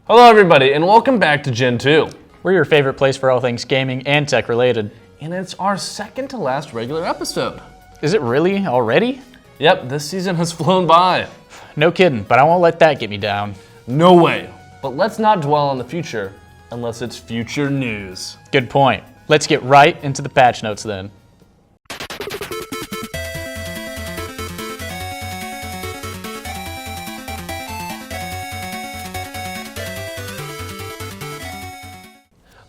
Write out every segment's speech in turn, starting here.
Hello everybody, and welcome back to Gentoo. We're your favorite place for all things gaming and tech related. And it's our second to last regular episode. Is it really already? Yep, this season has flown by. No kidding, but I won't let that get me down. No way. But let's not dwell on the future, unless it's future news. Good point. Let's get right into the patch notes then.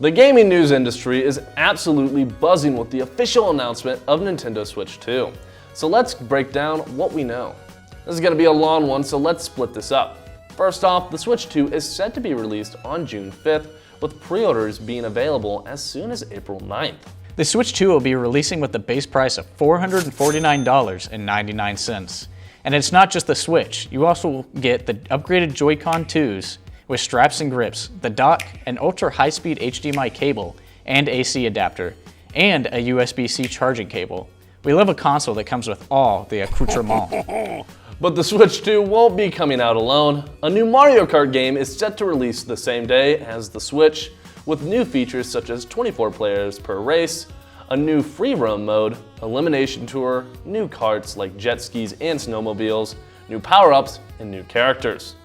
The gaming news industry is absolutely buzzing with the official announcement of Nintendo Switch 2. So let's break down what we know. This is going to be a long one, so let's split this up. First off, the Switch 2 is set to be released on June 5th, with pre-orders being available as soon as April 9th. The Switch 2 will be releasing with the base price of $449.99. And it's not just the Switch, you also get the upgraded Joy-Con 2s with straps and grips, the dock, an ultra high-speed HDMI cable and AC adapter, and a USB-C charging cable. We love a console that comes with all the accoutrements. But the Switch 2 won't be coming out alone. A new Mario Kart game is set to release the same day as the Switch, with new features such as 24 players per race, a new free roam mode, elimination tour, new karts like jet skis and snowmobiles, new power-ups, and new characters.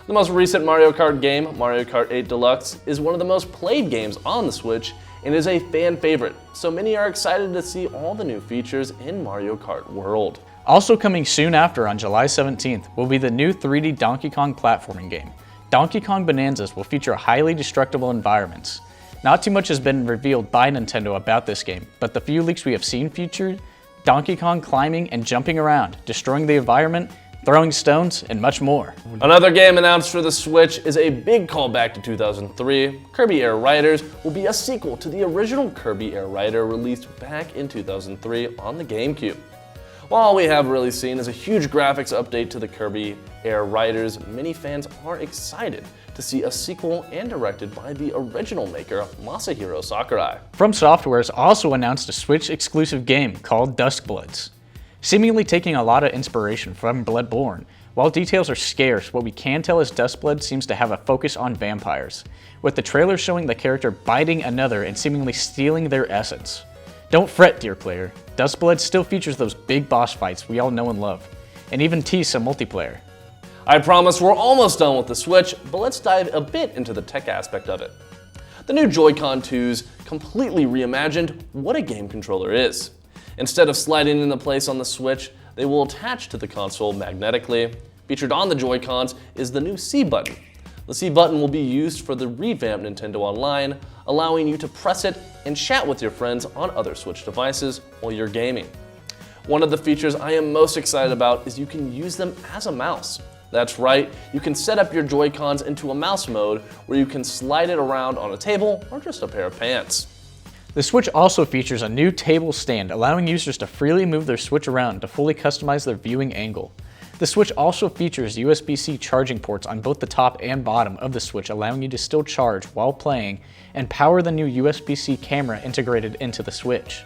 The most recent Mario Kart game, Mario Kart 8 Deluxe, is one of the most played games on the Switch and is a fan favorite, so many are excited to see all the new features in Mario Kart World. Also coming soon after on July 17th will be the new 3D Donkey Kong platforming game. Donkey Kong Bonanzas will feature highly destructible environments. Not too much has been revealed by Nintendo about this game, but the few leaks we have seen featured Donkey Kong climbing and jumping around, destroying the environment, throwing stones, and much more. Another game announced for the Switch is a big callback to 2003. Kirby Air Riders will be a sequel to the original Kirby Air Rider released back in 2003 on the GameCube. While all we have really seen is a huge graphics update to the Kirby Air Riders, many fans are excited to see a sequel and directed by the original maker, Masahiro Sakurai. From Software has also announced a Switch exclusive game called Duskbloods. Seemingly taking a lot of inspiration from Bloodborne. While details are scarce, what we can tell is Duskblood seems to have a focus on vampires, with the trailer showing the character biting another and seemingly stealing their essence. Don't fret, dear player, Duskblood still features those big boss fights we all know and love, and even tease some multiplayer. I promise we're almost done with the Switch, but let's dive a bit into the tech aspect of it. The new Joy-Con 2s completely reimagined what a game controller is. Instead of sliding into place on the Switch, they will attach to the console magnetically. Featured on the Joy-Cons is the new C button. The C button will be used for the revamped Nintendo Online, allowing you to press it and chat with your friends on other Switch devices while you're gaming. One of the features I am most excited about is you can use them as a mouse. That's right, you can set up your Joy-Cons into a mouse mode where you can slide it around on a table or just a pair of pants. The Switch also features a new table stand, allowing users to freely move their Switch around to fully customize their viewing angle. The Switch also features USB-C charging ports on both the top and bottom of the Switch, allowing you to still charge while playing and power the new USB-C camera integrated into the Switch.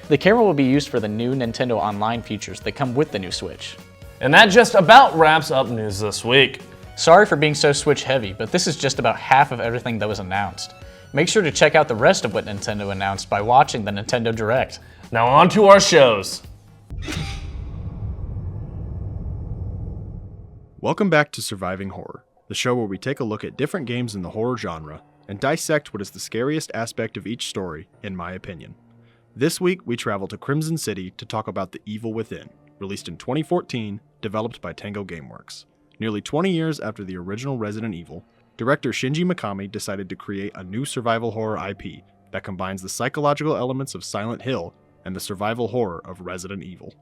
The camera will be used for the new Nintendo Online features that come with the new Switch. And that just about wraps up news this week. Sorry for being so Switch heavy, but this is just about half of everything that was announced. Make sure to check out the rest of what Nintendo announced by watching the Nintendo Direct. Now on to our shows. Welcome back to Surviving Horror, the show where we take a look at different games in the horror genre and dissect what is the scariest aspect of each story, in my opinion. This week, we travel to Crimson City to talk about The Evil Within, released in 2014, developed by Tango Gameworks. Nearly 20 years after the original Resident Evil, director Shinji Mikami decided to create a new survival horror IP that combines the psychological elements of Silent Hill and the survival horror of Resident Evil.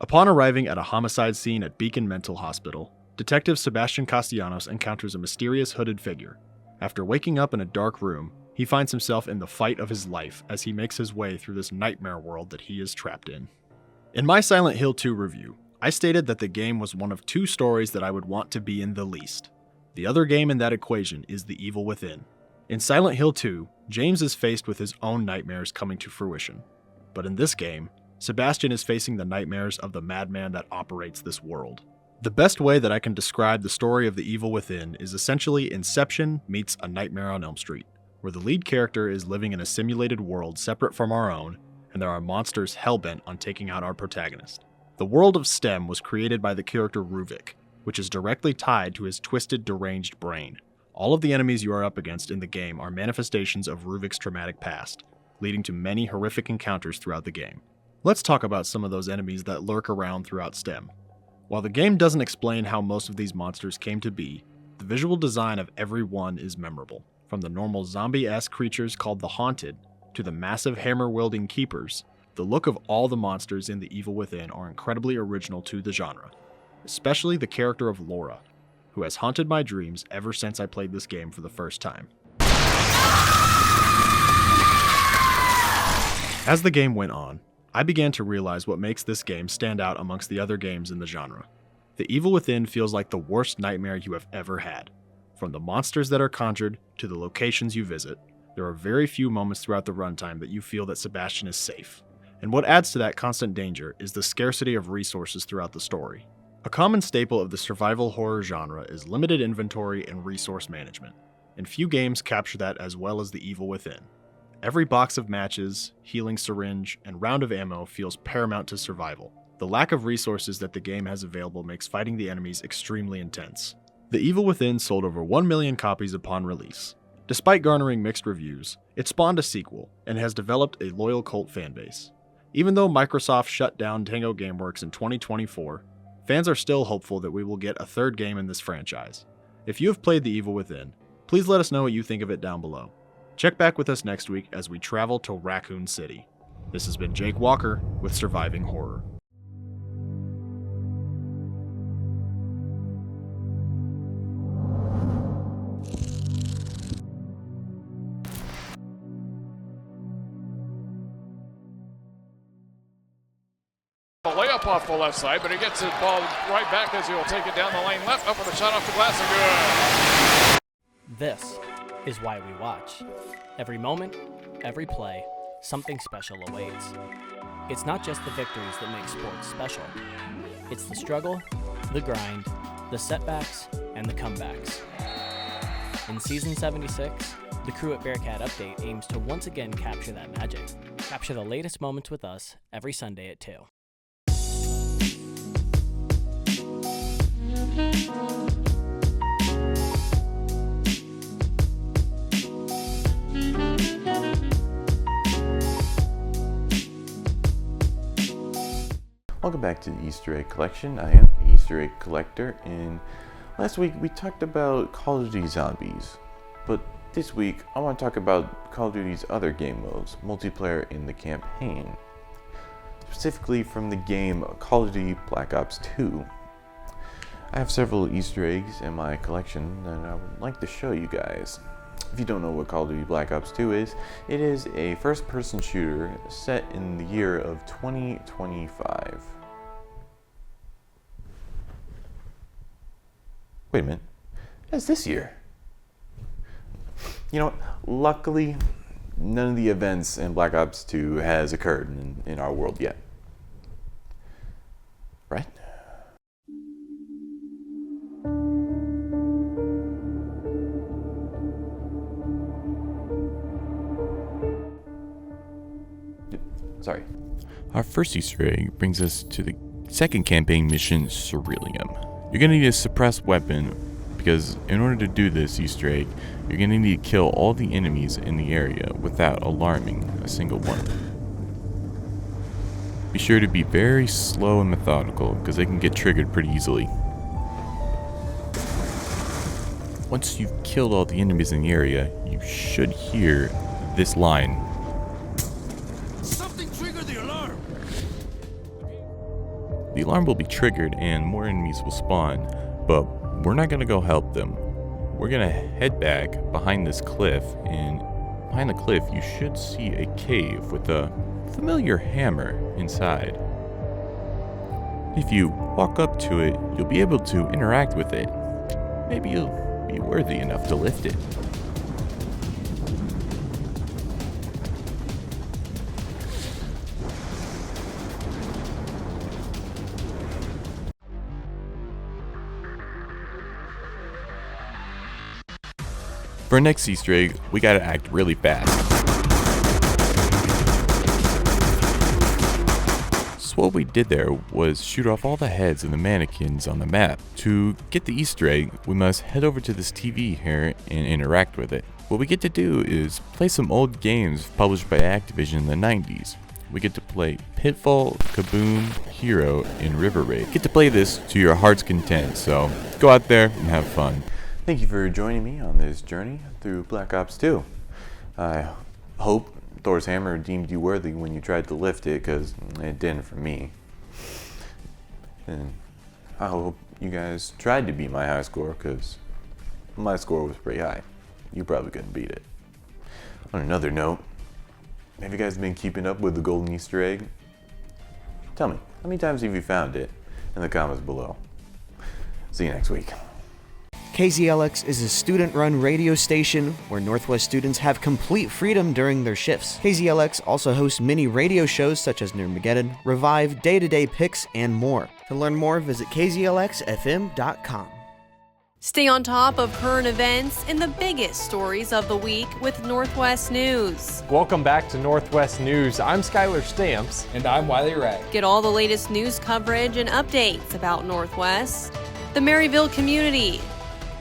Upon arriving at a homicide scene at Beacon Mental Hospital, Detective Sebastian Castellanos encounters a mysterious hooded figure. After waking up in a dark room, he finds himself in the fight of his life as he makes his way through this nightmare world that he is trapped in. In my Silent Hill 2 review, I stated that the game was one of two stories that I would want to be in the least. The other game in that equation is The Evil Within. In Silent Hill 2, James is faced with his own nightmares coming to fruition. But in this game, Sebastian is facing the nightmares of the madman that operates this world. The best way that I can describe the story of The Evil Within is essentially Inception meets A Nightmare on Elm Street, where the lead character is living in a simulated world separate from our own, and there are monsters hellbent on taking out our protagonist. The world of STEM was created by the character Ruvik, which is directly tied to his twisted, deranged brain. All of the enemies you are up against in the game are manifestations of Ruvik's traumatic past, leading to many horrific encounters throughout the game. Let's talk about some of those enemies that lurk around throughout STEM. While the game doesn't explain how most of these monsters came to be, the visual design of every one is memorable. From the normal zombie-esque creatures called the Haunted, to the massive hammer-wielding Keepers, the look of all the monsters in The Evil Within are incredibly original to the genre, especially the character of Laura, who has haunted my dreams ever since I played this game for the first time. As the game went on, I began to realize what makes this game stand out amongst the other games in the genre. The Evil Within feels like the worst nightmare you have ever had. From the monsters that are conjured to the locations you visit, there are very few moments throughout the runtime that you feel that Sebastian is safe. And what adds to that constant danger is the scarcity of resources throughout the story. A common staple of the survival horror genre is limited inventory and resource management, and few games capture that as well as The Evil Within. Every box of matches, healing syringe, and round of ammo feels paramount to survival. The lack of resources that the game has available makes fighting the enemies extremely intense. The Evil Within sold over 1 million copies upon release. Despite garnering mixed reviews, it spawned a sequel and has developed a loyal cult fanbase. Even though Microsoft shut down Tango Gameworks in 2024, fans are still hopeful that we will get a third game in this franchise. If you have played The Evil Within, please let us know what you think of it down below. Check back with us next week as we travel to Raccoon City. This has been Jake Walker with Surviving Horror. A layup off the left side, but he gets the ball right back as he'll take it down the lane left, up with a shot off the glass and good. This is why we watch. Every moment, every play, something special awaits. It's not just the victories that make sports special. It's the struggle, the grind, the setbacks, and the comebacks. In Season 76, the crew at Bearcat Update aims to once again capture that magic. Capture the latest moments with us every Sunday at 2. Welcome back to the Easter Egg Collection. I am the Easter Egg Collector, and last week we talked about Call of Duty Zombies, but this week I want to talk about Call of Duty's other game modes, multiplayer in the campaign, specifically from the game Call of Duty Black Ops 2. I have several Easter eggs in my collection that I would like to show you guys. If you don't know what Call of Duty Black Ops 2 is, it is a first-person shooter set in the year of 2025. Wait a minute, that's this year. You know what, luckily, none of the events in Black Ops 2 has occurred in our world yet. Right? Sorry. Our first Easter egg brings us to the second campaign mission, Ceruleum. You're going to need a suppressed weapon because in order to do this Easter egg, you're going to need to kill all the enemies in the area without alarming a single one. Be sure to be very slow and methodical because they can get triggered pretty easily. Once you've killed all the enemies in the area, you should hear this line. The alarm will be triggered and more enemies will spawn, but we're not going to go help them. We're going to head back behind this cliff, and behind the cliff you should see a cave with a familiar hammer inside. If you walk up to it, you'll be able to interact with it. Maybe you'll be worthy enough to lift it. For our next Easter egg, we gotta act really fast. So what we did there was shoot off all the heads of the mannequins on the map. To get the Easter egg, we must head over to this TV here and interact with it. What we get to do is play some old games published by Activision in the 90s. We get to play Pitfall, Kaboom, Hero, and River Raid. Get to play this to your heart's content, so go out there and have fun. Thank you for joining me on this journey through Black Ops 2. I hope Thor's hammer deemed you worthy when you tried to lift it, because it didn't for me. And I hope you guys tried to beat my high score, because my score was pretty high. You probably couldn't beat it. On another note, have you guys been keeping up with the golden Easter egg? Tell me, how many times have you found it in the comments below? See you next week. KZLX is a student-run radio station where Northwest students have complete freedom during their shifts. KZLX also hosts mini radio shows such as Nerdmageddon, Revive, Day-to-Day Picks, and more. To learn more, visit kzlxfm.com. Stay on top of current events and the biggest stories of the week with Northwest News. Welcome back to Northwest News. I'm Skylar Stamps. And I'm Wiley Ray. Get all the latest news coverage and updates about Northwest, the Maryville community,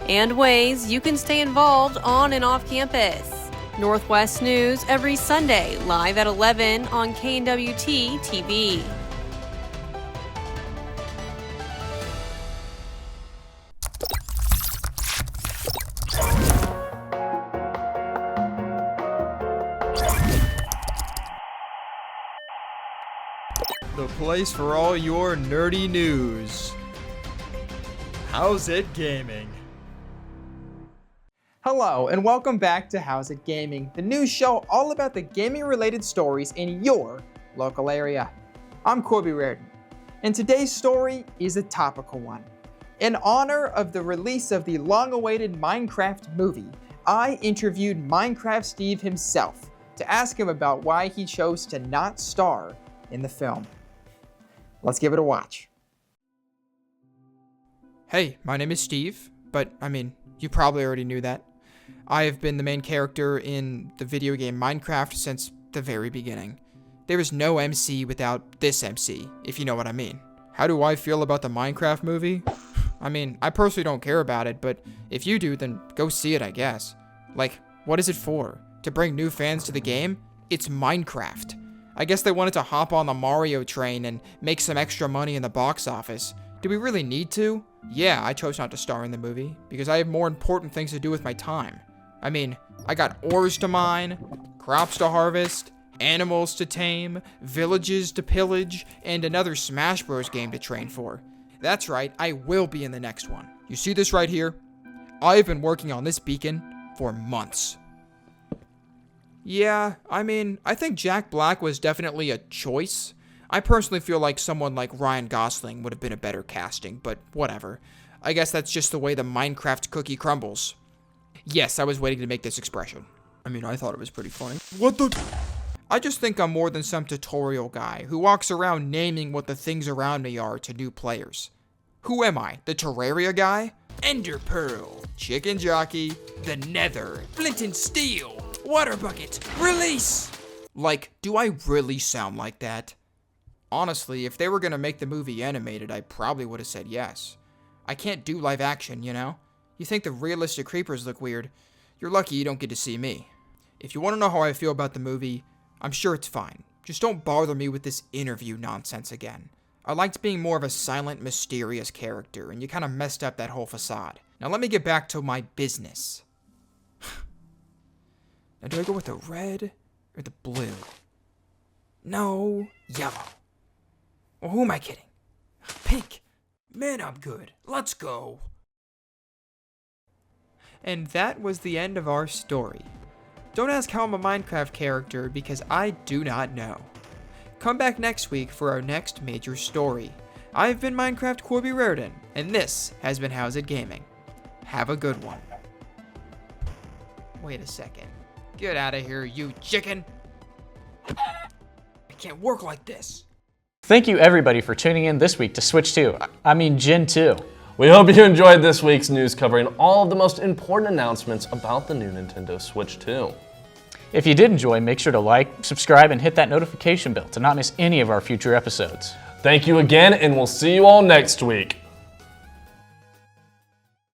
and ways you can stay involved on and off campus. Northwest News every Sunday, live at 11 on KNWT TV. The place for all your nerdy news. How's It Gaming? Hello, and welcome back to How's It Gaming, the news show all about the gaming-related stories in your local area. I'm Corby Reardon, and today's story is a topical one. In honor of the release of the long-awaited Minecraft movie, I interviewed Minecraft Steve himself to ask him about why he chose to not star in the film. Let's give it a watch. Hey, my name is Steve, but you probably already knew that. I have been the main character in the video game Minecraft since the very beginning. There is no MC without this MC, if you know what I mean. How do I feel about the Minecraft movie? I personally don't care about it, but if you do, then go see it, I guess. Like, what is it for? To bring new fans to the game? It's Minecraft. I guess they wanted to hop on the Mario train and make some extra money in the box office. Do we really need to? Yeah, I chose not to star in the movie, because I have more important things to do with my time. I got ores to mine, crops to harvest, animals to tame, villages to pillage, and another Smash Bros. Game to train for. That's right, I will be in the next one. You see this right here? I've been working on this beacon for months. Yeah, I think Jack Black was definitely a choice. I personally feel like someone like Ryan Gosling would have been a better casting, but whatever. I guess that's just the way the Minecraft cookie crumbles. Yes, I was waiting to make this expression. I thought it was pretty funny. What the? I just think I'm more than some tutorial guy who walks around naming what the things around me are to new players. Who am I? The Terraria guy? Ender Pearl, Chicken Jockey, the Nether, Flint and Steel, Water Bucket, Release! Like, do I really sound like that? Honestly, if they were gonna make the movie animated, I probably would have said yes. I can't do live action, you know? You think the realistic creepers look weird? You're lucky you don't get to see me. If you want to know how I feel about the movie, I'm sure it's fine. Just don't bother me with this interview nonsense again. I liked being more of a silent, mysterious character, and you kind of messed up that whole facade. Now let me get back to my business. Now do I go with the red or the blue? No, yellow. Well, who am I kidding? Pink. Man, I'm good. Let's go. And that was the end of our story. Don't ask how I'm a Minecraft character, because I do not know. Come back next week for our next major story. I've been Minecraft Corby Reardon, and this has been How's It Gaming. Have a good one. Wait a second. Get out of here, you chicken! I can't work like this. Thank you everybody for tuning in this week to SwitchToo, Gentoo. We hope you enjoyed this week's news covering all of the most important announcements about the new Nintendo Switch 2. If you did enjoy, make sure to like, subscribe, and hit that notification bell to not miss any of our future episodes. Thank you again, and we'll see you all next week.